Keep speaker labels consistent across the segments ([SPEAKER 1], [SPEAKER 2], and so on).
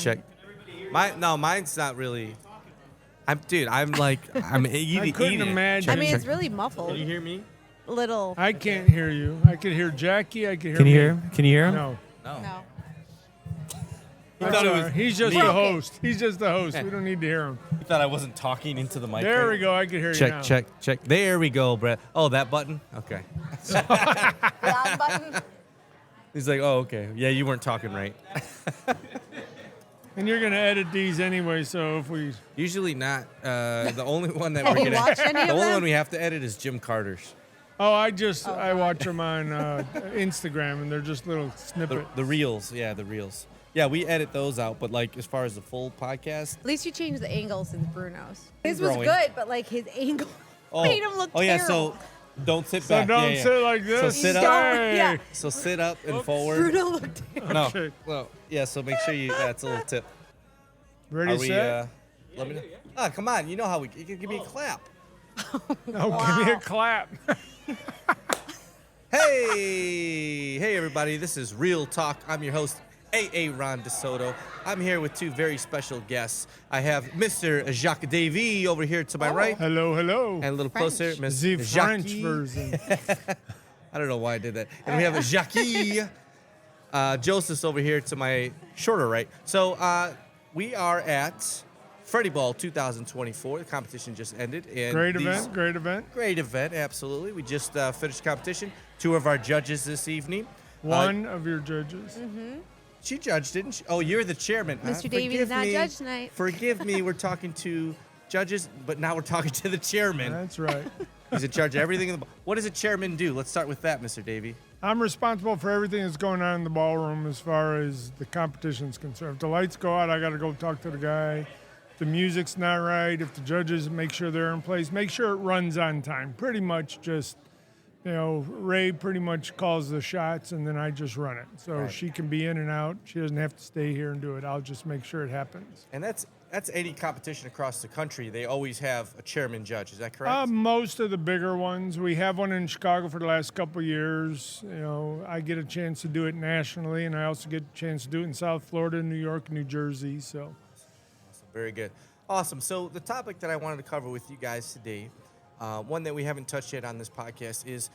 [SPEAKER 1] check. Mine's not really. I'm eating.
[SPEAKER 2] I couldn't imagine.
[SPEAKER 3] I mean, it's really muffled.
[SPEAKER 1] Can you hear me?
[SPEAKER 3] Little.
[SPEAKER 2] I can't hear you. I could hear Jackie. I could hear
[SPEAKER 4] Can you
[SPEAKER 2] me.
[SPEAKER 4] hear him? Can you hear him?
[SPEAKER 2] No.
[SPEAKER 3] No.
[SPEAKER 2] That's
[SPEAKER 1] thought it
[SPEAKER 2] all
[SPEAKER 1] was
[SPEAKER 2] right. He's just
[SPEAKER 1] me.
[SPEAKER 2] the host. He's just the host. We don't need to hear him.
[SPEAKER 1] You thought I wasn't talking into the mic?
[SPEAKER 2] There we go. I can hear you now.
[SPEAKER 1] Check. There we go, Brett. Oh, that button? Okay.
[SPEAKER 3] Down button.
[SPEAKER 1] He's like, oh, okay. Yeah, you weren't talking right.
[SPEAKER 2] And you're going to edit these anyway, so if we...
[SPEAKER 1] Usually not. The only one that
[SPEAKER 3] Have
[SPEAKER 1] we're
[SPEAKER 3] you
[SPEAKER 1] gonna.
[SPEAKER 3] watched any
[SPEAKER 1] The
[SPEAKER 3] of
[SPEAKER 1] only
[SPEAKER 3] them?
[SPEAKER 1] one we have to edit is Jim Carter's.
[SPEAKER 2] Oh, I watch them on Instagram, and they're just little snippets.
[SPEAKER 1] The reels, the reels. Yeah, we edit those out, but like as far as the full podcast.
[SPEAKER 3] At least you changed the angle since Bruno's. His was
[SPEAKER 1] growing.
[SPEAKER 3] good, but like his angle made him look
[SPEAKER 1] Oh yeah,
[SPEAKER 3] terrible.
[SPEAKER 1] so don't sit
[SPEAKER 2] So
[SPEAKER 1] back.
[SPEAKER 2] don't sit like this.
[SPEAKER 1] So sit up.
[SPEAKER 3] Don't, yeah.
[SPEAKER 1] So sit up and forward.
[SPEAKER 3] Bruno looked terrible.
[SPEAKER 1] No.
[SPEAKER 2] Okay.
[SPEAKER 1] Well, yeah. So make sure you. That's a little tip.
[SPEAKER 2] Ready,
[SPEAKER 1] Are we?
[SPEAKER 2] set?
[SPEAKER 1] Let me know. Ah, come on. You know how you can give me a clap.
[SPEAKER 2] No, give me a clap.
[SPEAKER 1] Hey, everybody. This is Real Talk. I'm your host, Ron DeSoto. I'm here with two very special guests. I have Mr. Jacques Davy over here to my right.
[SPEAKER 2] Hello.
[SPEAKER 1] And a little
[SPEAKER 3] French.
[SPEAKER 1] closer, Ms.
[SPEAKER 2] The French
[SPEAKER 1] Jackie.
[SPEAKER 2] version.
[SPEAKER 1] I don't know why I did that. And we have Jackie Joseph over here to my shorter right. So we are at Freddy Ball 2024. The competition just ended. And
[SPEAKER 2] Great event.
[SPEAKER 1] Great event, absolutely. We just finished competition. Two of our judges this evening.
[SPEAKER 2] One of your judges.
[SPEAKER 3] Mm-hmm.
[SPEAKER 1] She judged, didn't she? Oh, you're the chairman.
[SPEAKER 3] Mr. Davy did not judge tonight.
[SPEAKER 1] Forgive me, we're talking to judges, but now we're talking to the chairman.
[SPEAKER 2] That's right.
[SPEAKER 1] He's in charge of everything. What does a chairman do? Let's start with that, Mr. Davy.
[SPEAKER 2] I'm responsible for everything that's going on in the ballroom as far as the competition's concerned. If the lights go out, I got to go talk to the guy. If the music's not right, if the judges make sure they're in place, make sure it runs on time. Pretty much just, Ray pretty much calls the shots, and then I just run it. So she can be in and out. She doesn't have to stay here and do it. I'll just make sure it happens.
[SPEAKER 1] And that's any competition across the country. They always have a chairman judge. Is that correct?
[SPEAKER 2] Most of the bigger ones. We have one in Chicago for the last couple of years. I get a chance to do it nationally, and I also get a chance to do it in South Florida, New York, New Jersey. So,
[SPEAKER 1] very good. Awesome. So the topic that I wanted to cover with you guys today, one that we haven't touched yet on this podcast, is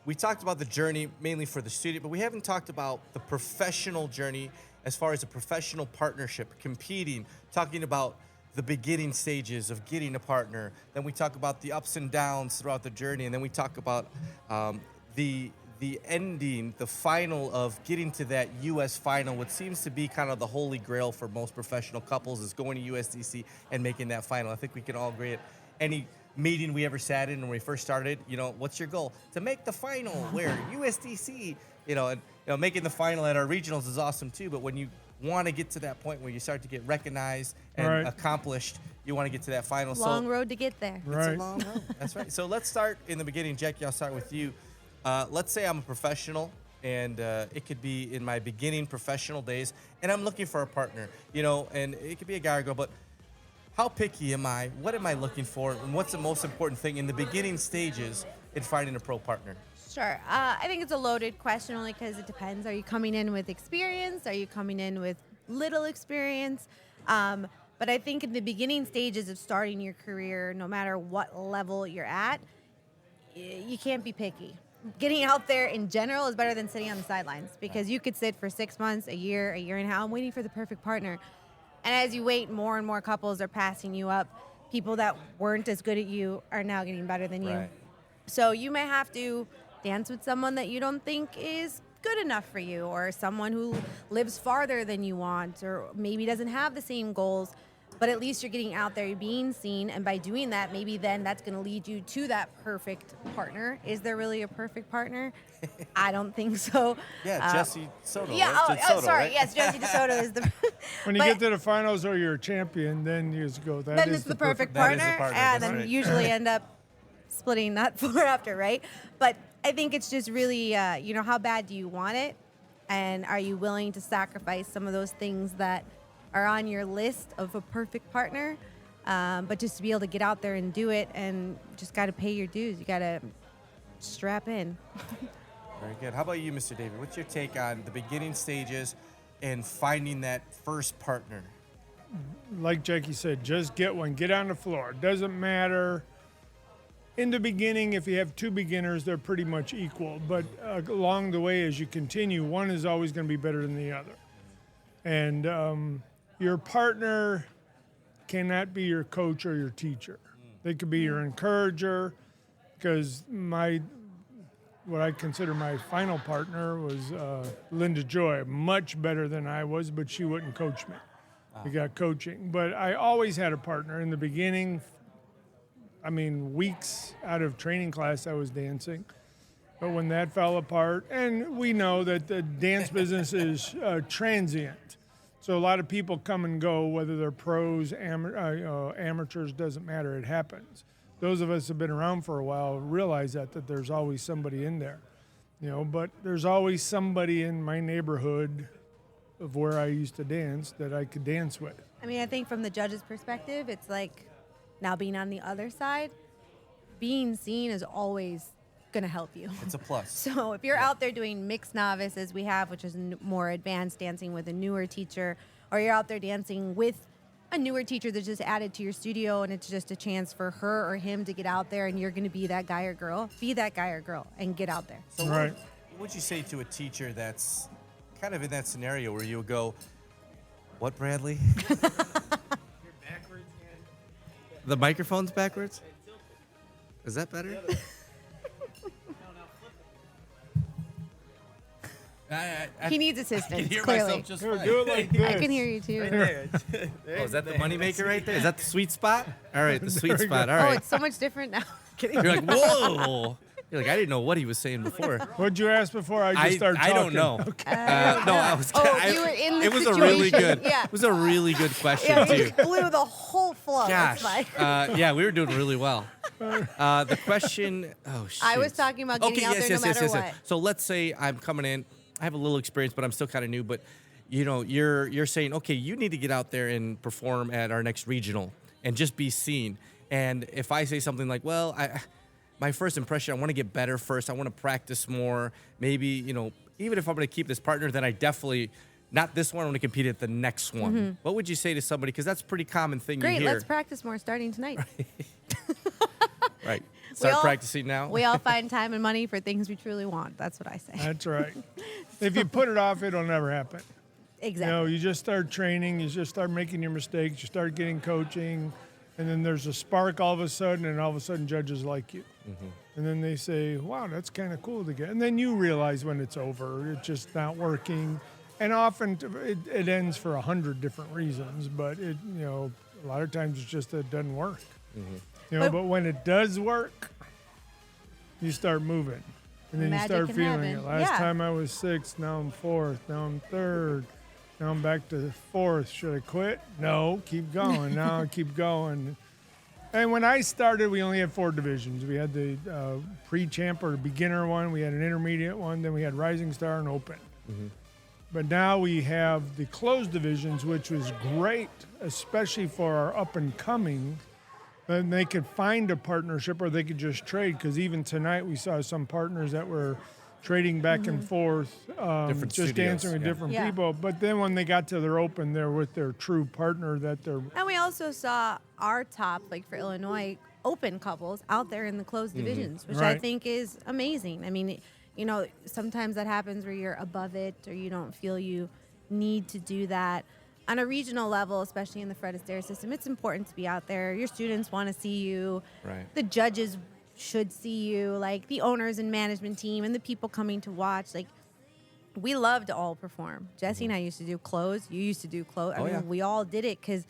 [SPEAKER 1] we talked about the journey mainly for the student, but we haven't talked about the professional journey as far as a professional partnership, competing, talking about the beginning stages of getting a partner. Then we talk about the ups and downs throughout the journey, and then we talk about the ending, the final of getting to that U.S. final, what seems to be kind of the holy grail for most professional couples is going to USDC and making that final. I think we can all agree at any meeting we ever sat in when we first started, what's your goal? To make the final where USDC, making the final at our regionals is awesome too, but when you want to get to that point where you start to get recognized and accomplished, you want to get to that final.
[SPEAKER 3] Long road to get there.
[SPEAKER 1] It's a long road. That's right. So let's start in the beginning. Jackie, I'll start with you. Let's say I'm a professional, and it could be in my beginning professional days, and I'm looking for a partner, and it could be a guy or girl, but how picky am I? What am I looking for? And what's the most important thing in the beginning stages in finding a pro partner?
[SPEAKER 3] Sure. I think it's a loaded question only because it depends. Are you coming in with experience? Are you coming in with little experience? But I think in the beginning stages of starting your career, no matter what level you're at, you can't be picky. Getting out there in general is better than sitting on the sidelines because you could sit for 6 months, a year and a half, I'm waiting for the perfect partner. And as you wait, more and more couples are passing you up. People that weren't as good at you are now getting better than you. So you may have to dance with someone that you don't think is good enough for you, or someone who lives farther than you want, or maybe doesn't have the same goals. But at least you're getting out there, you're being seen, and by doing that, maybe then that's going to lead you to that perfect partner. Is there really a perfect partner? I don't think so.
[SPEAKER 1] Yeah, Jesse Soto.
[SPEAKER 3] Yeah,
[SPEAKER 1] right?
[SPEAKER 3] sorry.
[SPEAKER 1] Right?
[SPEAKER 3] Yes, Jesse DeSoto is the.
[SPEAKER 2] When you get to the finals or you're a champion, then you just go,
[SPEAKER 3] then it's the perfect partner, and then
[SPEAKER 1] right.
[SPEAKER 3] usually end up splitting that floor after, right? But I think it's just really, how bad do you want it? And are you willing to sacrifice some of those things that are on your list of a perfect partner? But just to be able to get out there and do it, and just got to pay your dues. You got to strap in.
[SPEAKER 1] Very good. How about you, Mr. David? What's your take on the beginning stages and finding that first partner?
[SPEAKER 2] Like Jackie said, just get one. Get on the floor. It doesn't matter. In the beginning, if you have two beginners, they're pretty much equal. But along the way, as you continue, one is always going to be better than the other. And your partner cannot be your coach or your teacher. They could be your encourager, because what I consider my final partner was Linda Joy, much better than I was, but she wouldn't coach me. We got coaching. But I always had a partner. In the beginning, weeks out of training class, I was dancing. But when that fell apart, and we know that the dance business is transient. So a lot of people come and go, whether they're pros, amateurs, doesn't matter, it happens. Those of us who have been around for a while realize that there's always somebody in there. But there's always somebody in my neighborhood of where I used to dance that I could dance with.
[SPEAKER 3] I think from the judge's perspective, it's like, now being on the other side, being seen is always going to help you.
[SPEAKER 1] It's a plus.
[SPEAKER 3] So if you're out there doing mixed novice, as we have, which is more advanced dancing with a newer teacher, or you're out there dancing with a newer teacher that's just added to your studio, and it's just a chance for her or him to get out there, and you're going to be that guy or girl, be that guy or girl and get out there.
[SPEAKER 1] So
[SPEAKER 2] right.
[SPEAKER 1] What would you say to a teacher that's kind of in that scenario where you go, what, Bradley?
[SPEAKER 4] You're backwards again.
[SPEAKER 1] The microphone's backwards? Is that better?
[SPEAKER 4] No, flip
[SPEAKER 3] He needs assistance,
[SPEAKER 1] I can hear
[SPEAKER 3] clearly.
[SPEAKER 1] myself just
[SPEAKER 2] Here,
[SPEAKER 1] fine.
[SPEAKER 2] do it like this.
[SPEAKER 3] I can hear you too.
[SPEAKER 4] it. There.
[SPEAKER 1] Oh, is that the moneymaker right there? Is that the sweet spot? All right, the sweet
[SPEAKER 2] There you
[SPEAKER 1] spot.
[SPEAKER 2] go.
[SPEAKER 1] All
[SPEAKER 3] Oh,
[SPEAKER 1] right.
[SPEAKER 3] it's so much different now.
[SPEAKER 1] You're like, whoa. You're like, I didn't know what he was saying before.
[SPEAKER 2] What'd you ask before I just started
[SPEAKER 1] I
[SPEAKER 2] talking?
[SPEAKER 1] don't know. No, I was.
[SPEAKER 3] Oh,
[SPEAKER 1] I,
[SPEAKER 3] you were in the
[SPEAKER 1] It was a really
[SPEAKER 3] situation.
[SPEAKER 1] good.
[SPEAKER 3] Yeah.
[SPEAKER 1] It was a really good question
[SPEAKER 3] Yeah,
[SPEAKER 1] too.
[SPEAKER 3] he blew the whole flow.
[SPEAKER 1] Gosh.
[SPEAKER 3] It's like,
[SPEAKER 1] Yeah, we were doing really well. The question. Oh shit.
[SPEAKER 3] I was talking about getting out there no matter what.
[SPEAKER 1] So let's say I'm coming in. I have a little experience, but I'm still kind of new. But you're saying, okay, you need to get out there and perform at our next regional and just be seen. And if I say something like, well, my first impression, I want to get better first. I want to practice more. Maybe, even if I'm going to keep this partner, then I definitely, not this one, I want to compete at the next one.
[SPEAKER 3] Mm-hmm.
[SPEAKER 1] What would you say to somebody? Because that's a pretty common thing you
[SPEAKER 3] great,
[SPEAKER 1] hear.
[SPEAKER 3] let's practice more starting tonight.
[SPEAKER 1] Right. Start
[SPEAKER 3] all-
[SPEAKER 1] practicing now.
[SPEAKER 3] We all find time and money for things we truly want. That's what I say.
[SPEAKER 2] That's right. If you put it off, it'll never happen.
[SPEAKER 3] Exactly.
[SPEAKER 2] You just start training, you just start making your mistakes, you start getting coaching, and then there's a spark all of a sudden, and all of a sudden judges like you.
[SPEAKER 1] Mm-hmm.
[SPEAKER 2] And then they say, wow, that's kind of cool to get. And then you realize when it's over, it's just not working. And often it ends for 100 different reasons, but a lot of times it's just it doesn't work.
[SPEAKER 1] Mm-hmm.
[SPEAKER 2] But when it does work, you start moving. And then
[SPEAKER 3] Magic
[SPEAKER 2] you start
[SPEAKER 3] can
[SPEAKER 2] feeling
[SPEAKER 3] happen.
[SPEAKER 2] it. Last
[SPEAKER 3] Yeah.
[SPEAKER 2] time I was sixth, now I'm fourth, now I'm third, now I'm back to fourth. Should I quit? No, keep going. Now I keep going. And when I started, we only had 4 divisions. We had the pre-champ or beginner one, we had an intermediate one, then we had Rising Star and Open.
[SPEAKER 1] Mm-hmm.
[SPEAKER 2] But now we have the closed divisions, which was great, especially for our up-and-coming. Then they could find a partnership or they could just trade, because even tonight we saw some partners that were trading back and forth,
[SPEAKER 1] Different
[SPEAKER 2] just
[SPEAKER 1] studios,
[SPEAKER 2] dancing with
[SPEAKER 1] yeah.
[SPEAKER 2] different
[SPEAKER 3] Yeah.
[SPEAKER 2] people. But then when they got to their open, they're with their true partner that they're
[SPEAKER 3] And we also saw our top, like for Illinois, open couples out there in the closed divisions, which I
[SPEAKER 2] Right.
[SPEAKER 3] think is amazing. I mean, sometimes that happens where you're above it or you don't feel you need to do that. On a regional level, especially in the Fred Astaire system, it's important to be out there. Your students want to see you.
[SPEAKER 1] Right.
[SPEAKER 3] The judges should see you, like the owners and management team and the people coming to watch. Like, we love to all perform. Jesse and I used to do clothes. You used to do clothes.
[SPEAKER 1] Oh, yeah.
[SPEAKER 3] We all did it because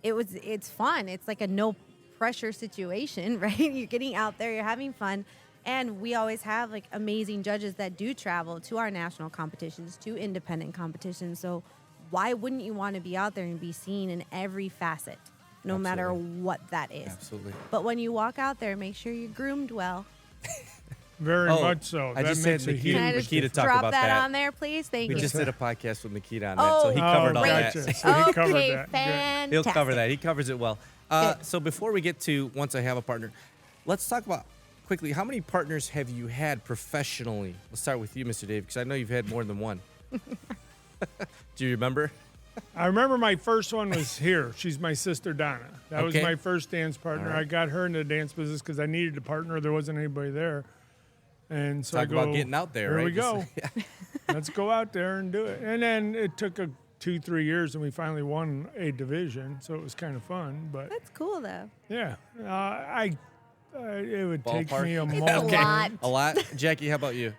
[SPEAKER 3] it's fun. It's like a no pressure situation, right? You're getting out there, you're having fun. And we always have like amazing judges that do travel to our national competitions, to independent competitions. So why wouldn't you want to be out there and be seen in every facet, no matter
[SPEAKER 1] Absolutely.
[SPEAKER 3] what that is?
[SPEAKER 1] Absolutely.
[SPEAKER 3] But when you walk out there, make sure you're groomed well.
[SPEAKER 2] very
[SPEAKER 1] Oh,
[SPEAKER 2] much so.
[SPEAKER 1] I
[SPEAKER 2] That
[SPEAKER 1] just
[SPEAKER 2] makes
[SPEAKER 1] had
[SPEAKER 2] a
[SPEAKER 1] Nikita-
[SPEAKER 2] huge
[SPEAKER 3] Can I just
[SPEAKER 1] Nikita talk
[SPEAKER 3] drop
[SPEAKER 1] about
[SPEAKER 3] that
[SPEAKER 1] that.
[SPEAKER 3] on there, please? Thank
[SPEAKER 1] We
[SPEAKER 3] you.
[SPEAKER 1] just did a podcast with Nikita on that, so he covered all that.
[SPEAKER 2] gotcha. So he covered
[SPEAKER 3] Okay,
[SPEAKER 2] that. Good.
[SPEAKER 3] fantastic.
[SPEAKER 1] He'll cover that. He covers it well.
[SPEAKER 3] Good.
[SPEAKER 1] So before we get to once I have a partner, let's talk about quickly, how many partners have you had professionally? Let's start with you, Mr. Dave, because I know you've had more than one. Do you remember?
[SPEAKER 2] I remember my first one was here. She's my sister Donna. That was
[SPEAKER 1] Okay.
[SPEAKER 2] my first dance partner.
[SPEAKER 1] All right.
[SPEAKER 2] I got her into the dance business because I needed a partner. There wasn't anybody there. And so
[SPEAKER 1] Talk
[SPEAKER 2] I go,
[SPEAKER 1] about getting out there,
[SPEAKER 2] here
[SPEAKER 1] right?
[SPEAKER 2] we go.
[SPEAKER 1] Just- yeah.
[SPEAKER 2] Let's go out there and do it. And then it took 2-3 years, and we finally won a division. So it was kind of fun. But
[SPEAKER 3] That's cool though.
[SPEAKER 2] yeah, it would take
[SPEAKER 1] Ballpark?
[SPEAKER 2] me a
[SPEAKER 3] It's a
[SPEAKER 2] moment.
[SPEAKER 3] lot.
[SPEAKER 1] A lot. Jackie, how about you?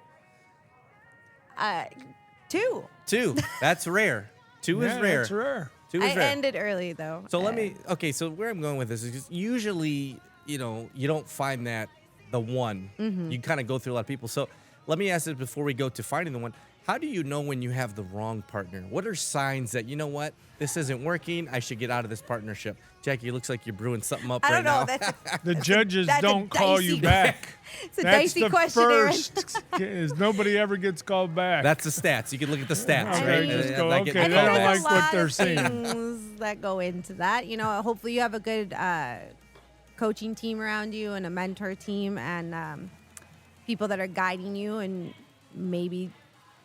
[SPEAKER 3] 2.
[SPEAKER 1] 2. That's rare. 2 is
[SPEAKER 2] Yeah,
[SPEAKER 1] rare.
[SPEAKER 2] that's rare.
[SPEAKER 1] 2
[SPEAKER 3] I
[SPEAKER 1] is rare.
[SPEAKER 3] ended early though.
[SPEAKER 1] So let me. Okay, so where I'm going with this is just usually, you don't find that the one.
[SPEAKER 3] Mm-hmm.
[SPEAKER 1] You kind of go through a lot of people. So let me ask this before we go to finding the one. How do you know when you have the wrong partner? What are signs that, you know what, this isn't working? I should get out of this partnership. Jackie, it looks like you're brewing something up
[SPEAKER 3] I
[SPEAKER 1] right
[SPEAKER 3] don't know.
[SPEAKER 1] now.
[SPEAKER 3] That's
[SPEAKER 2] The judges
[SPEAKER 3] That's a
[SPEAKER 2] don't call you
[SPEAKER 3] dicey-
[SPEAKER 2] back.
[SPEAKER 3] it's a
[SPEAKER 2] That's
[SPEAKER 3] dicey
[SPEAKER 2] the
[SPEAKER 3] question, Aaron.
[SPEAKER 2] first. Is nobody ever gets called back.
[SPEAKER 1] That's the stats. You can look at the stats,
[SPEAKER 2] Okay,
[SPEAKER 1] right?
[SPEAKER 2] just go,
[SPEAKER 1] Not
[SPEAKER 2] okay,
[SPEAKER 1] getting
[SPEAKER 3] I
[SPEAKER 2] they
[SPEAKER 3] think
[SPEAKER 1] called
[SPEAKER 2] don't
[SPEAKER 1] back.
[SPEAKER 3] there's
[SPEAKER 2] like
[SPEAKER 3] a
[SPEAKER 2] what
[SPEAKER 3] lot
[SPEAKER 2] they're
[SPEAKER 3] of
[SPEAKER 2] saying.
[SPEAKER 3] things that go into that. Hopefully you have a good coaching team around you and a mentor team and people that are guiding you, and maybe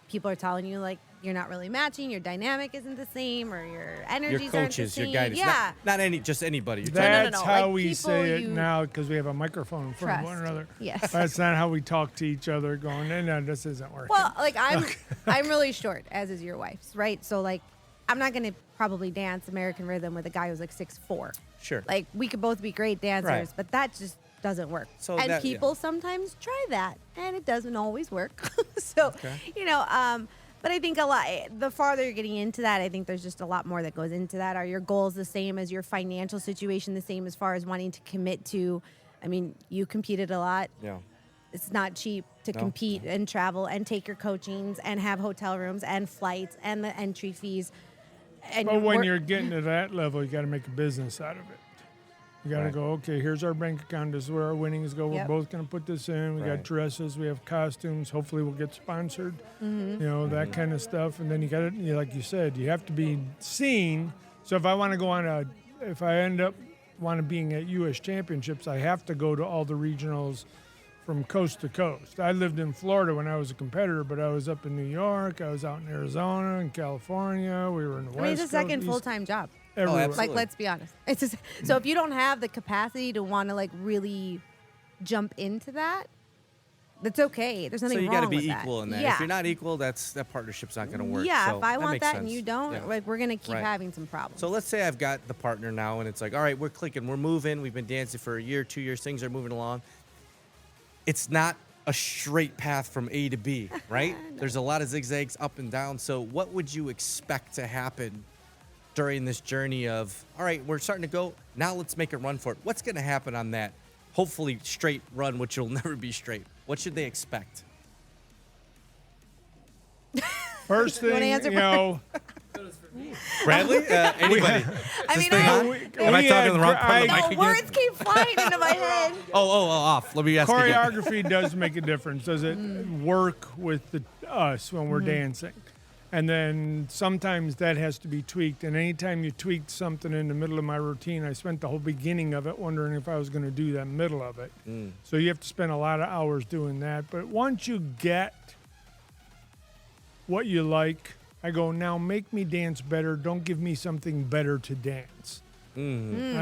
[SPEAKER 3] people are telling you like you're not really matching, your dynamic isn't the same, or your energies
[SPEAKER 1] Your
[SPEAKER 3] aren't the
[SPEAKER 1] coaches,
[SPEAKER 3] same.
[SPEAKER 1] your guidance.
[SPEAKER 3] Yeah.
[SPEAKER 1] Not just anybody. You're talking
[SPEAKER 3] no,
[SPEAKER 2] That's
[SPEAKER 3] no.
[SPEAKER 2] how
[SPEAKER 3] Like
[SPEAKER 2] we
[SPEAKER 3] people
[SPEAKER 2] say it
[SPEAKER 3] you
[SPEAKER 2] now because we have a microphone in front of
[SPEAKER 3] trust.
[SPEAKER 2] one another.
[SPEAKER 3] Yes.
[SPEAKER 2] That's not how we talk to each other going, no, this isn't working.
[SPEAKER 3] Well, like I'm really short, as is your wife's, right? So like I'm not gonna probably dance American Rhythm with a guy who's like 6'4".
[SPEAKER 1] Sure.
[SPEAKER 3] Like we could both be great dancers,
[SPEAKER 1] Right.
[SPEAKER 3] but that just doesn't work.
[SPEAKER 1] So
[SPEAKER 3] and
[SPEAKER 1] that-
[SPEAKER 3] people sometimes try that, and it doesn't always work. So but I think the farther you're getting into that, I think there's just a lot more that goes into that. Are your goals the same? As your financial situation the same as far as wanting to commit to? I mean, you competed a lot.
[SPEAKER 1] Yeah.
[SPEAKER 3] It's not cheap to
[SPEAKER 1] No.
[SPEAKER 3] compete and travel and take your coachings and have hotel rooms and flights and the entry fees. And
[SPEAKER 2] But when
[SPEAKER 3] work-
[SPEAKER 2] you're getting to that level, you got to make a business out of it. You got to
[SPEAKER 1] Right.
[SPEAKER 2] go, okay, here's our bank account. This is where our winnings go.
[SPEAKER 3] Yep.
[SPEAKER 2] We're both going to put this in. We
[SPEAKER 1] Right.
[SPEAKER 2] got dresses. We have costumes. Hopefully we'll get sponsored. That kind of stuff. And then you got to, like you said, you have to be seen. So if I want to go on if I end up being at U.S. championships, I have to go to all the regionals from coast to coast. I lived in Florida when I was a competitor, but I was up in New York. I was out in Arizona and California. We were in the West
[SPEAKER 3] I mean, it's a
[SPEAKER 2] Coast,
[SPEAKER 3] second
[SPEAKER 2] East-
[SPEAKER 3] full-time job.
[SPEAKER 2] everywhere.
[SPEAKER 1] absolutely.
[SPEAKER 3] Like, let's be honest. It's just, so if you don't have the capacity to want to like really jump into that, that's okay. There's nothing
[SPEAKER 1] So you
[SPEAKER 3] wrong
[SPEAKER 1] got to be
[SPEAKER 3] with that.
[SPEAKER 1] equal in that.
[SPEAKER 3] Yeah.
[SPEAKER 1] If you're not equal, that partnership's not going to work.
[SPEAKER 3] Yeah,
[SPEAKER 1] So
[SPEAKER 3] if I want
[SPEAKER 1] makes
[SPEAKER 3] that and
[SPEAKER 1] sense.
[SPEAKER 3] you don't,
[SPEAKER 1] Yeah.
[SPEAKER 3] like we're gonna keep
[SPEAKER 1] Right.
[SPEAKER 3] having some problems.
[SPEAKER 1] So let's say I've got the partner now, and it's like, all right, we're clicking, we're moving, we've been dancing for a year, 2 years, things are moving along. It's not a straight path from A to B, right? There's a lot of zigzags up and down. So what would you expect to happen during this journey of, all right, we're starting to go, now let's make a run for it. What's going to happen on that hopefully straight run, which will never be straight? What should they expect?
[SPEAKER 2] First
[SPEAKER 3] You wanna
[SPEAKER 2] thing,
[SPEAKER 3] answer
[SPEAKER 1] Bradley? Anybody?
[SPEAKER 3] I mean,
[SPEAKER 1] thing on? Am I talking to the wrong part of the
[SPEAKER 3] no,
[SPEAKER 1] mic again?
[SPEAKER 3] words keep flying into my head.
[SPEAKER 1] Oh, off. Let me ask you again.
[SPEAKER 2] choreography does make a difference. Does it work with us when we're dancing? And then sometimes that has to be tweaked. And anytime you tweaked something in the middle of my routine, I spent the whole beginning of it wondering if I was going to do that middle of it. So you have to spend a lot of hours doing that. But once you get what you like, I go, now make me dance better. Don't give me something better to dance. I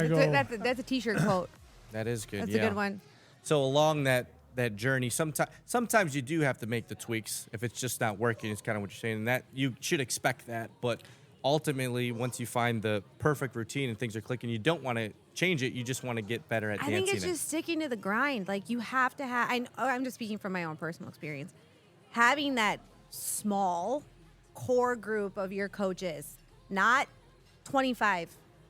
[SPEAKER 2] go,
[SPEAKER 3] That's a t-shirt quote.
[SPEAKER 1] That is good.
[SPEAKER 3] That's
[SPEAKER 1] yeah.
[SPEAKER 3] a good one.
[SPEAKER 1] So along that journey, sometimes you do have to make the tweaks if it's just not working. It's kind of what you're saying, and that you should expect that. But ultimately, once you find the perfect routine and things are clicking, you don't want to change it. You just want to get better at
[SPEAKER 3] I
[SPEAKER 1] dancing.
[SPEAKER 3] think it's just sticking to the grind. Like you have to have. I'm just speaking from my own personal experience. Having that small core group of your coaches, not 25.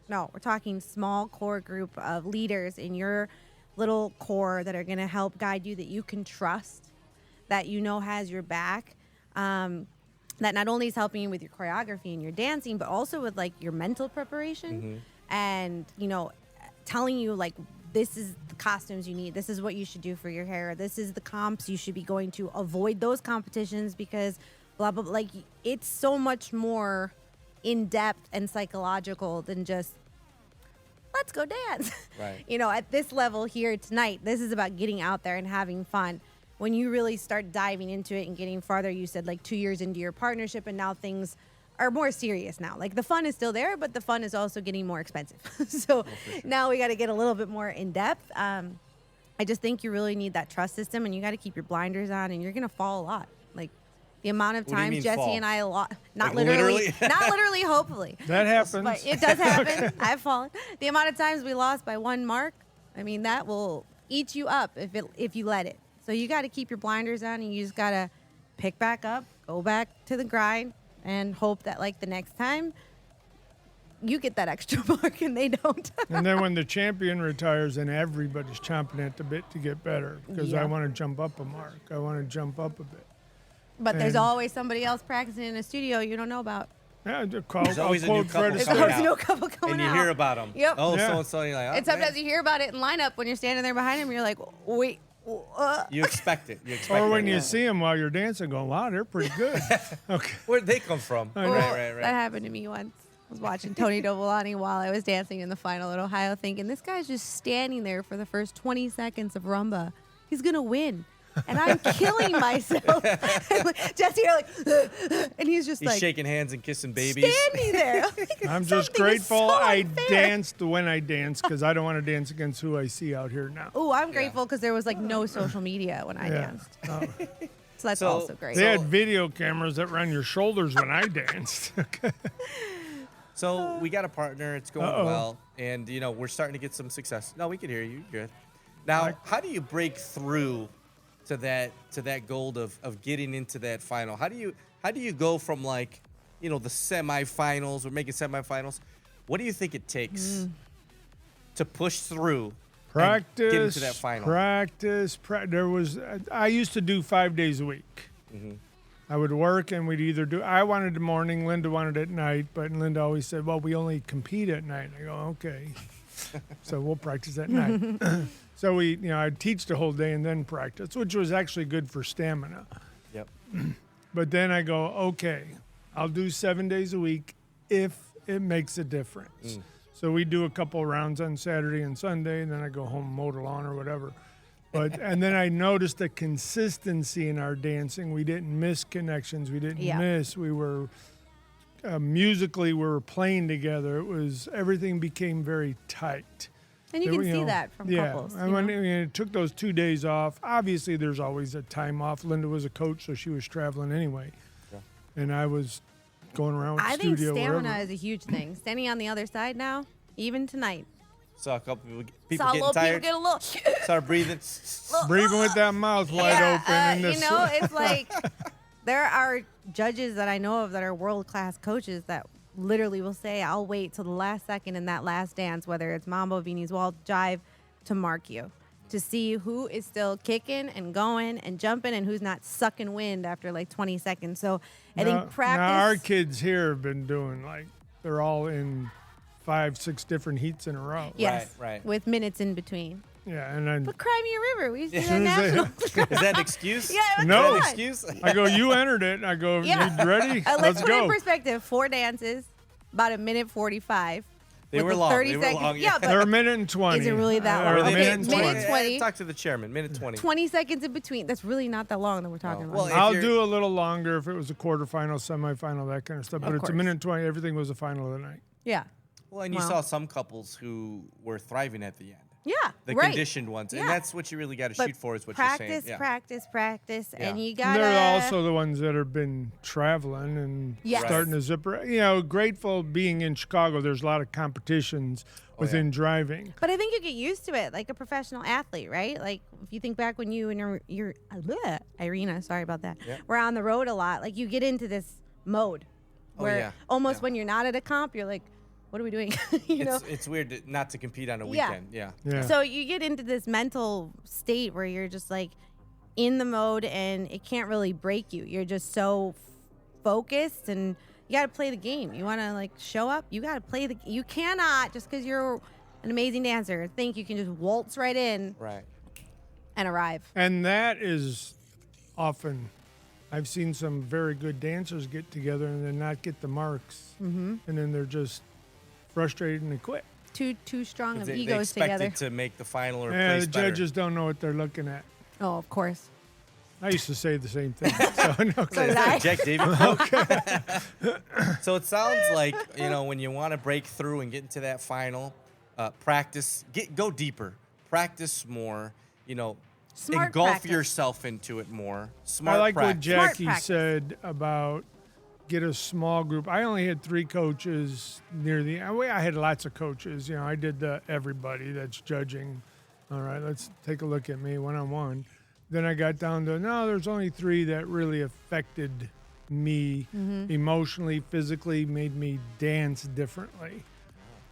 [SPEAKER 3] No, we're talking small core group of leaders in your little core that are going to help guide you, that you can trust, that you know has your back. That not only is helping you with your choreography and your dancing, but also with like your mental preparation and, telling you like, this is the costumes you need. This is what you should do for your hair. This is the comps you should be going to. Avoid those competitions because blah, blah, blah. Like it's so much more in depth and psychological than just, let's go dance.
[SPEAKER 1] Right.
[SPEAKER 3] At this level here tonight, this is about getting out there and having fun. When you really start diving into it and getting farther, you said like 2 years into your partnership and now things are more serious now. Like the fun is still there, but the fun is also getting more expensive. So now we got to get a little bit more in depth. I just think you really need that trust system, and you got to keep your blinders on, and you're gonna fall a lot. Like the amount of
[SPEAKER 1] What do you
[SPEAKER 3] times
[SPEAKER 1] mean
[SPEAKER 3] Jesse
[SPEAKER 1] fall?
[SPEAKER 3] and I not
[SPEAKER 1] Like
[SPEAKER 3] literally, not literally, hopefully.
[SPEAKER 2] That happens.
[SPEAKER 3] But it does happen. I've fallen. The amount of times we lost by 1 mark, I mean, that will eat you up if you let it. So you got to keep your blinders on, and you just got to pick back up, go back to the grind, and hope that like the next time you get that extra mark and they don't.
[SPEAKER 2] And then when the champion retires, and everybody's chomping at the bit to get better, because I want to jump up a mark. I want to jump up a bit.
[SPEAKER 3] But there's
[SPEAKER 2] And-
[SPEAKER 3] always somebody else practicing in a studio you don't know about.
[SPEAKER 2] Yeah,
[SPEAKER 1] There's always a new couple
[SPEAKER 3] There's
[SPEAKER 1] coming
[SPEAKER 3] always
[SPEAKER 1] out.
[SPEAKER 3] no couple coming
[SPEAKER 1] And you
[SPEAKER 3] out.
[SPEAKER 1] hear about them.
[SPEAKER 3] Yep.
[SPEAKER 1] Oh,
[SPEAKER 2] Yeah.
[SPEAKER 1] so-and-so. And you're like, oh,
[SPEAKER 3] And sometimes
[SPEAKER 1] man.
[SPEAKER 3] you hear about it in lineup when you're standing there behind him. You're like, wait.
[SPEAKER 1] You expect it. You expect
[SPEAKER 2] Or when
[SPEAKER 1] it.
[SPEAKER 2] you see them while you're dancing, going, wow, they're pretty good. Okay.
[SPEAKER 1] Where'd they come from?
[SPEAKER 2] I know.
[SPEAKER 1] Right.
[SPEAKER 3] That happened to me once. I was watching Tony Dovolani while I was dancing in the final at Ohio, thinking this guy's just standing there for the first 20 seconds of rumba. He's gonna win, and I'm killing myself. And like, Jesse, you're like, and he's just
[SPEAKER 1] He's
[SPEAKER 3] like
[SPEAKER 1] shaking hands and kissing babies.
[SPEAKER 3] standing there.
[SPEAKER 2] I'm just
[SPEAKER 3] Something is
[SPEAKER 2] grateful
[SPEAKER 3] so
[SPEAKER 2] I
[SPEAKER 3] unfair.
[SPEAKER 2] danced when I danced, because I don't want to dance against who I see out here now.
[SPEAKER 3] Oh, I'm grateful because there was like no social media when I
[SPEAKER 2] Yeah.
[SPEAKER 3] danced.
[SPEAKER 2] Oh.
[SPEAKER 3] So that's
[SPEAKER 1] So-
[SPEAKER 3] also great.
[SPEAKER 2] They had video cameras that were on your shoulders when I danced.
[SPEAKER 1] So we got a partner. It's going
[SPEAKER 2] Uh-oh.
[SPEAKER 1] well, and we're starting to get some success. No, we can hear you. You're good. Now, how do you break through to that goal of getting into that final? How do you go from like the semifinals? We're making semifinals. What do you think it takes to push through? and get into that final.
[SPEAKER 2] Practice. I used to do 5 days a week.
[SPEAKER 1] Mm-hmm.
[SPEAKER 2] I would work, and we'd either do. I wanted the morning. Linda wanted at night, but Linda always said, "Well, we only compete at night." And I go, "Okay," so we'll practice at night. So I'd teach the whole day and then practice, which was actually good for stamina.
[SPEAKER 1] Yep.
[SPEAKER 2] But then I go, "Okay, I'll do 7 days a week if it makes a difference." So we do a couple rounds on Saturday and Sunday, and then I go home, mow the lawn or whatever. And then I noticed the consistency in our dancing. We didn't miss connections. We didn't miss. We were musically, we were playing together. Everything became very tight.
[SPEAKER 3] And you can see that from couples.
[SPEAKER 2] And when it took those 2 days off, obviously there's always a time off. Linda was a coach, so she was traveling anyway. Yeah. And I was going around with
[SPEAKER 3] I
[SPEAKER 2] the
[SPEAKER 3] think
[SPEAKER 2] studio.
[SPEAKER 3] stamina
[SPEAKER 2] wherever.
[SPEAKER 3] is a huge thing. Standing on the other side now, even tonight.
[SPEAKER 1] Saw a couple people
[SPEAKER 3] Saw a
[SPEAKER 1] getting
[SPEAKER 3] little
[SPEAKER 1] tired.
[SPEAKER 3] people get a little.
[SPEAKER 1] Started breathing.
[SPEAKER 2] Breathing with that mouth wide open. And this,
[SPEAKER 3] It's like there are judges that I know of that are world-class coaches that literally will say, I'll wait till the last second in that last dance, whether it's Mambo, Beanies, Wall, Jive, to mark you, to see who is still kicking and going and jumping and who's not sucking wind after like 20 seconds. So I think practice.
[SPEAKER 2] Now our kids here have been doing they're all in 5-6 different heats in a row.
[SPEAKER 3] Yes,
[SPEAKER 1] Right.
[SPEAKER 3] with minutes in between.
[SPEAKER 2] Yeah, and then
[SPEAKER 3] But Cry Me a River, we used to do that
[SPEAKER 2] soon as they-
[SPEAKER 3] national.
[SPEAKER 1] Is that an excuse?
[SPEAKER 3] Yeah,
[SPEAKER 2] No.
[SPEAKER 1] Is that an
[SPEAKER 3] come on.
[SPEAKER 1] excuse?
[SPEAKER 2] I go, you entered it. I go,
[SPEAKER 3] Yeah.
[SPEAKER 2] you ready?
[SPEAKER 3] Let's
[SPEAKER 2] Let's
[SPEAKER 3] put it in
[SPEAKER 2] go.
[SPEAKER 3] perspective. 4 dances, about a minute 45.
[SPEAKER 1] They
[SPEAKER 3] with
[SPEAKER 1] were
[SPEAKER 3] the
[SPEAKER 1] long.
[SPEAKER 3] 30
[SPEAKER 1] They were
[SPEAKER 3] seconds.
[SPEAKER 1] long,
[SPEAKER 3] Yeah,
[SPEAKER 2] They're a
[SPEAKER 3] but
[SPEAKER 2] minute and 20.
[SPEAKER 3] Is it really that
[SPEAKER 2] Or
[SPEAKER 3] long?
[SPEAKER 2] a
[SPEAKER 3] Okay,
[SPEAKER 2] minute and
[SPEAKER 3] minute
[SPEAKER 2] 20.
[SPEAKER 3] 20.
[SPEAKER 1] Talk to the chairman. Minute 20.
[SPEAKER 3] 20 seconds in between. That's really not that long that we're talking about.
[SPEAKER 1] Well, if
[SPEAKER 2] I'll
[SPEAKER 1] you're-
[SPEAKER 2] do a little longer if it was a quarterfinal, semifinal, that kind of stuff. But
[SPEAKER 3] Of
[SPEAKER 2] it's a
[SPEAKER 3] course.
[SPEAKER 2] minute and 20. Everything was a final of the night.
[SPEAKER 3] Yeah.
[SPEAKER 1] Well, and you
[SPEAKER 3] Well.
[SPEAKER 1] saw some couples who were thriving at the end.
[SPEAKER 3] Yeah.
[SPEAKER 1] The
[SPEAKER 3] right.
[SPEAKER 1] conditioned ones. And
[SPEAKER 3] Yeah.
[SPEAKER 1] that's what you really got to
[SPEAKER 3] But
[SPEAKER 1] shoot for is what
[SPEAKER 3] practice,
[SPEAKER 1] you're saying. Yeah.
[SPEAKER 3] practice, and
[SPEAKER 1] Yeah.
[SPEAKER 3] you
[SPEAKER 2] And
[SPEAKER 3] gotta.
[SPEAKER 2] they're also the ones that have been traveling and
[SPEAKER 3] Yes.
[SPEAKER 2] starting to zipper. Grateful being in Chicago. There's a lot of competitions within driving.
[SPEAKER 3] But I think you get used to it, like a professional athlete, right? Like if you think back when you and your Irina, sorry about that,
[SPEAKER 1] Yeah.
[SPEAKER 3] were on the road a lot. Like you get into this mode where
[SPEAKER 1] yeah.
[SPEAKER 3] almost
[SPEAKER 1] Yeah.
[SPEAKER 3] when you're not at a comp, you're like, what are we doing? you know.
[SPEAKER 1] It's weird not to compete on a
[SPEAKER 3] Yeah.
[SPEAKER 1] weekend. Yeah.
[SPEAKER 2] Yeah.
[SPEAKER 3] So you get into this mental state where you're just like in the mode and it can't really break you. You're just so focused and you got to play the game. You want to like show up, you got to play you cannot just because you're an amazing dancer think you can just waltz right in
[SPEAKER 1] Right.
[SPEAKER 3] and arrive.
[SPEAKER 2] And that is often, I've seen some very good dancers get together and then not get the marks. Mm-hmm. And then they're just frustrated and they quit.
[SPEAKER 3] Too strong of
[SPEAKER 1] They
[SPEAKER 3] egos
[SPEAKER 1] expected
[SPEAKER 3] together.
[SPEAKER 1] to make the final or
[SPEAKER 2] Yeah,
[SPEAKER 1] place
[SPEAKER 2] the
[SPEAKER 1] better.
[SPEAKER 2] judges don't know what they're looking at.
[SPEAKER 3] Oh, of course.
[SPEAKER 2] I used to say the same thing. So, no,
[SPEAKER 3] So did I.
[SPEAKER 1] Jack David. So it sounds like, when you want to break through and get into that final, practice, go deeper, practice more,
[SPEAKER 3] Smart
[SPEAKER 1] engulf
[SPEAKER 3] practice.
[SPEAKER 1] yourself into it more. Smart
[SPEAKER 2] I like what
[SPEAKER 1] practice.
[SPEAKER 2] Jackie
[SPEAKER 3] practice.
[SPEAKER 2] said about get a small group. I only had 3 coaches near the. I had lots of coaches. I did the everybody that's judging. All right, let's take a look at me one-on-one. Then I got down to no. There's only 3 that really affected me emotionally, physically, made me dance differently.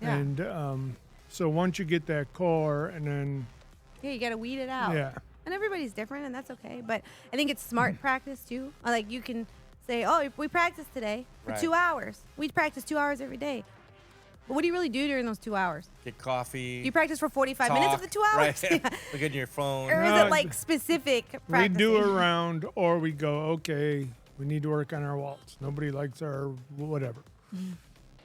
[SPEAKER 3] Yeah.
[SPEAKER 2] And so once you get that core, and then
[SPEAKER 3] Yeah, you got to weed it out.
[SPEAKER 2] yeah.
[SPEAKER 3] And everybody's different, and that's okay. But I think it's smart practice, too. Like, you can say, oh, we practiced today for
[SPEAKER 1] Right.
[SPEAKER 3] 2 hours. We practice 2 hours every day. But what do you really do during those 2 hours?
[SPEAKER 1] Get coffee.
[SPEAKER 3] You practice for 45 minutes of the 2 hours?
[SPEAKER 1] Right.
[SPEAKER 3] Yeah.
[SPEAKER 1] Look at your phone.
[SPEAKER 3] Or is
[SPEAKER 2] No,
[SPEAKER 3] it, like, specific
[SPEAKER 2] We
[SPEAKER 3] practicing?
[SPEAKER 2] do a round, or we go, okay, we need to work on our waltz. Nobody likes our whatever.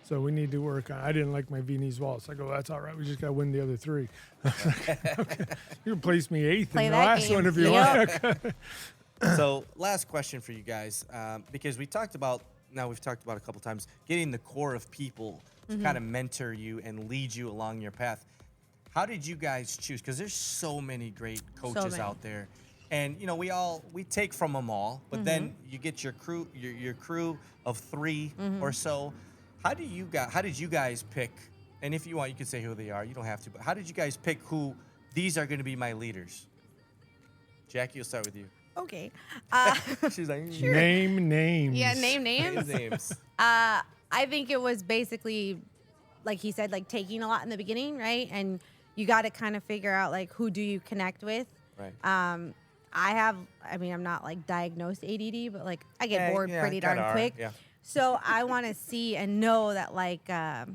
[SPEAKER 2] So we need to work on. I didn't like my Viennese waltz. I go, that's all right. We just got to win the other 3. Okay. You can place me 8th
[SPEAKER 3] Play
[SPEAKER 2] in the
[SPEAKER 3] that
[SPEAKER 2] last
[SPEAKER 3] game.
[SPEAKER 2] one if you
[SPEAKER 3] Yep.
[SPEAKER 2] want.
[SPEAKER 1] So, last question for you guys, because we've talked about a couple times, getting the core of people to kind of mentor you and lead you along your path. How did you guys choose? Because there's so many great coaches
[SPEAKER 3] many.
[SPEAKER 1] out there, and we take from them all. But then you get your crew, your crew of 3 or so. How did you guys pick? And if you want, you can say who they are. You don't have to. But how did you guys pick who these are going to be my leaders? Jackie, we'll start with you.
[SPEAKER 3] Okay.
[SPEAKER 1] She's like,
[SPEAKER 2] Name names.
[SPEAKER 3] Yeah, name names.
[SPEAKER 1] names.
[SPEAKER 3] I think it was basically, like he said, like taking a lot in the beginning, right? And you got to kind of figure out, like, who do you connect with?
[SPEAKER 1] Right.
[SPEAKER 3] I'm not like diagnosed ADD, but like I get
[SPEAKER 1] Yeah,
[SPEAKER 3] bored
[SPEAKER 1] yeah,
[SPEAKER 3] pretty
[SPEAKER 1] kinda
[SPEAKER 3] darn
[SPEAKER 1] are,
[SPEAKER 3] quick.
[SPEAKER 1] yeah.
[SPEAKER 3] So I want to see and know that like I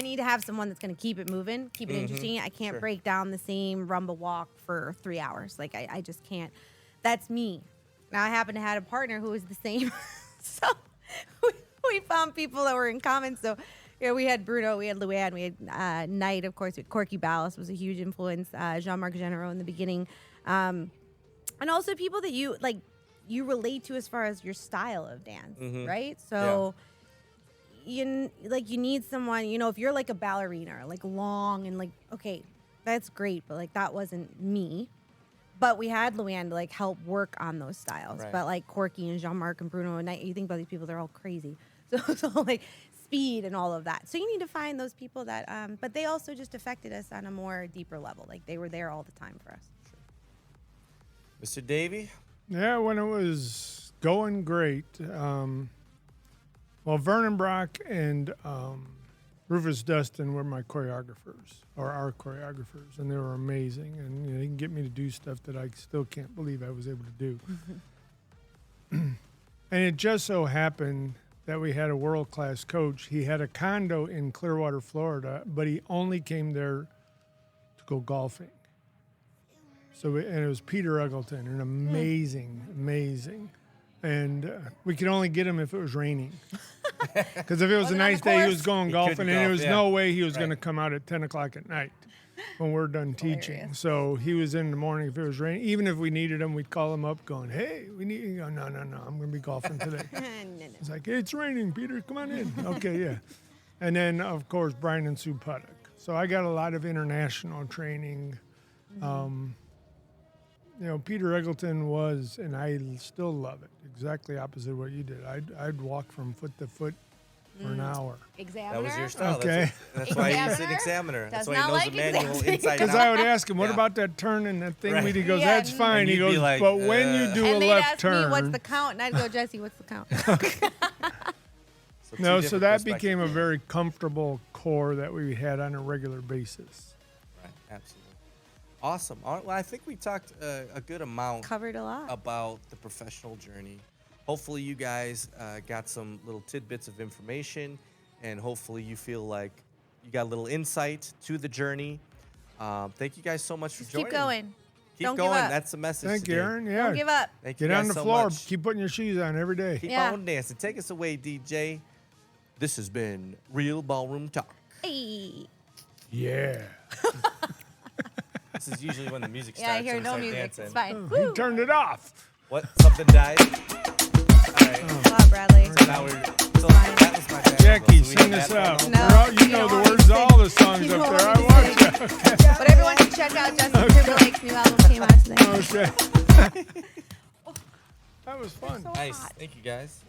[SPEAKER 3] need to have someone that's going to keep it moving, keep it interesting. I can't
[SPEAKER 1] Sure.
[SPEAKER 3] break down the same rumba walk for 3 hours. Like I just can't. That's me. Now I happen to have a partner who is the same. So we found people that were in common. So we had Bruno, we had Luann, we had Knight, of course. Corky Ballas was a huge influence. Jean-Marc Genero in the beginning. And also people that you relate to as far as your style of dance, right? So you need someone, if you're like a ballerina, like long and like, okay, that's great, but like that wasn't me. But we had Luann to like help work on those styles.
[SPEAKER 1] Right.
[SPEAKER 3] But like Corky and Jean-Marc and Bruno and Knight, you think about these people, they're all crazy. So like speed and all of that. So you need to find those people that, but they also just affected us on a more deeper level. Like they were there all the time for us.
[SPEAKER 1] Mr. Davy?
[SPEAKER 2] Yeah, when it was going great, Vernon Brock and Rufus Dustin were my choreographers, or our choreographers, and they were amazing. And they can get me to do stuff that I still can't believe I was able to do. And it just so happened that we had a world-class coach. He had a condo in Clearwater, Florida, but he only came there to go golfing. And it was Peter Eggleton, an amazing. And we could only get him if it was raining. Because if it was a
[SPEAKER 3] Wasn't on
[SPEAKER 2] nice
[SPEAKER 3] the
[SPEAKER 2] day, he
[SPEAKER 3] course?
[SPEAKER 2] was going
[SPEAKER 1] He
[SPEAKER 2] golfing,
[SPEAKER 1] couldn't
[SPEAKER 2] and there
[SPEAKER 1] golf,
[SPEAKER 2] was
[SPEAKER 1] yeah.
[SPEAKER 2] no way he was going to
[SPEAKER 1] Right.
[SPEAKER 2] come out at 10 o'clock at night when we're done teaching.
[SPEAKER 3] Hilarious.
[SPEAKER 2] So he was in the morning if it was raining. Even if we needed him, we'd call him up going, hey, we need you. Go, no, I'm going to be golfing today.
[SPEAKER 3] No.
[SPEAKER 2] It's like, hey, it's raining, Peter, come on in. Okay, yeah. And then, of course, Brian and Sue Puttock. So I got a lot of international training. Peter Eggleton was, and I still love it, exactly opposite of what you did. I'd walk from foot to foot for an hour.
[SPEAKER 3] Examiner.
[SPEAKER 1] That was your style.
[SPEAKER 2] Okay.
[SPEAKER 1] That's why he's an
[SPEAKER 3] Examiner?
[SPEAKER 1] examiner. That's
[SPEAKER 3] Does
[SPEAKER 1] why he
[SPEAKER 3] not
[SPEAKER 1] knows
[SPEAKER 3] like
[SPEAKER 1] the manual
[SPEAKER 3] examiner.
[SPEAKER 1] inside
[SPEAKER 2] Because
[SPEAKER 1] out.
[SPEAKER 2] I would ask him, what
[SPEAKER 1] Yeah.
[SPEAKER 2] about that turn and that thing?
[SPEAKER 1] Right.
[SPEAKER 2] He goes,
[SPEAKER 3] Yeah,
[SPEAKER 2] that's fine.
[SPEAKER 1] And
[SPEAKER 2] He
[SPEAKER 1] you'd be
[SPEAKER 2] goes,
[SPEAKER 1] like,
[SPEAKER 2] but when you do a
[SPEAKER 3] And they'd
[SPEAKER 2] left
[SPEAKER 3] ask
[SPEAKER 2] turn.
[SPEAKER 3] me, what's the count? And I'd go, Jesse, what's the count?
[SPEAKER 1] So two
[SPEAKER 2] No, so
[SPEAKER 1] different
[SPEAKER 2] that
[SPEAKER 1] perspectives.
[SPEAKER 2] became a very comfortable core that we had on a regular basis.
[SPEAKER 1] Right, absolutely. Awesome. All right, well, I think we talked a good amount
[SPEAKER 3] Covered a lot.
[SPEAKER 1] about the professional journey. Hopefully you guys got some little tidbits of information, and hopefully you feel like you got a little insight to the journey. Thank you guys so much for
[SPEAKER 3] Just
[SPEAKER 1] joining.
[SPEAKER 3] keep going.
[SPEAKER 1] Keep
[SPEAKER 3] Don't
[SPEAKER 1] going.
[SPEAKER 3] give up.
[SPEAKER 1] That's the message
[SPEAKER 2] Thank you,
[SPEAKER 1] today.
[SPEAKER 2] Aaron. Yeah.
[SPEAKER 3] Don't give up.
[SPEAKER 1] Thank you
[SPEAKER 2] Get on
[SPEAKER 1] guys
[SPEAKER 2] the
[SPEAKER 1] so
[SPEAKER 2] floor.
[SPEAKER 1] much.
[SPEAKER 2] Keep putting your shoes on every day.
[SPEAKER 1] Keep
[SPEAKER 3] Yeah.
[SPEAKER 1] on dancing. Take us away, DJ. This has been Real Ballroom Talk.
[SPEAKER 3] Hey.
[SPEAKER 2] Yeah.
[SPEAKER 1] This is usually when the music starts.
[SPEAKER 3] Yeah, I hear
[SPEAKER 1] and we
[SPEAKER 3] no
[SPEAKER 1] start
[SPEAKER 3] music.
[SPEAKER 1] dancing.
[SPEAKER 3] It's fine.
[SPEAKER 2] He turned it off.
[SPEAKER 1] What? Something died? All right.
[SPEAKER 3] Wow, Bradley.
[SPEAKER 1] So now so that was my bad.
[SPEAKER 2] Jackie,
[SPEAKER 1] So we
[SPEAKER 2] sing
[SPEAKER 1] had
[SPEAKER 2] us
[SPEAKER 1] that
[SPEAKER 2] out.
[SPEAKER 1] one.
[SPEAKER 3] No,
[SPEAKER 2] We're all- you
[SPEAKER 3] you
[SPEAKER 2] know
[SPEAKER 3] don't
[SPEAKER 2] the
[SPEAKER 3] want me
[SPEAKER 2] words
[SPEAKER 3] to
[SPEAKER 2] to all the
[SPEAKER 3] sing.
[SPEAKER 2] songs
[SPEAKER 3] You
[SPEAKER 2] up
[SPEAKER 3] don't
[SPEAKER 2] there. I
[SPEAKER 3] want me to
[SPEAKER 2] watch you.
[SPEAKER 3] But everyone can check out Justin Timberlake's new album came out today.
[SPEAKER 2] Okay. That was fun.
[SPEAKER 1] Nice. Thank you, guys.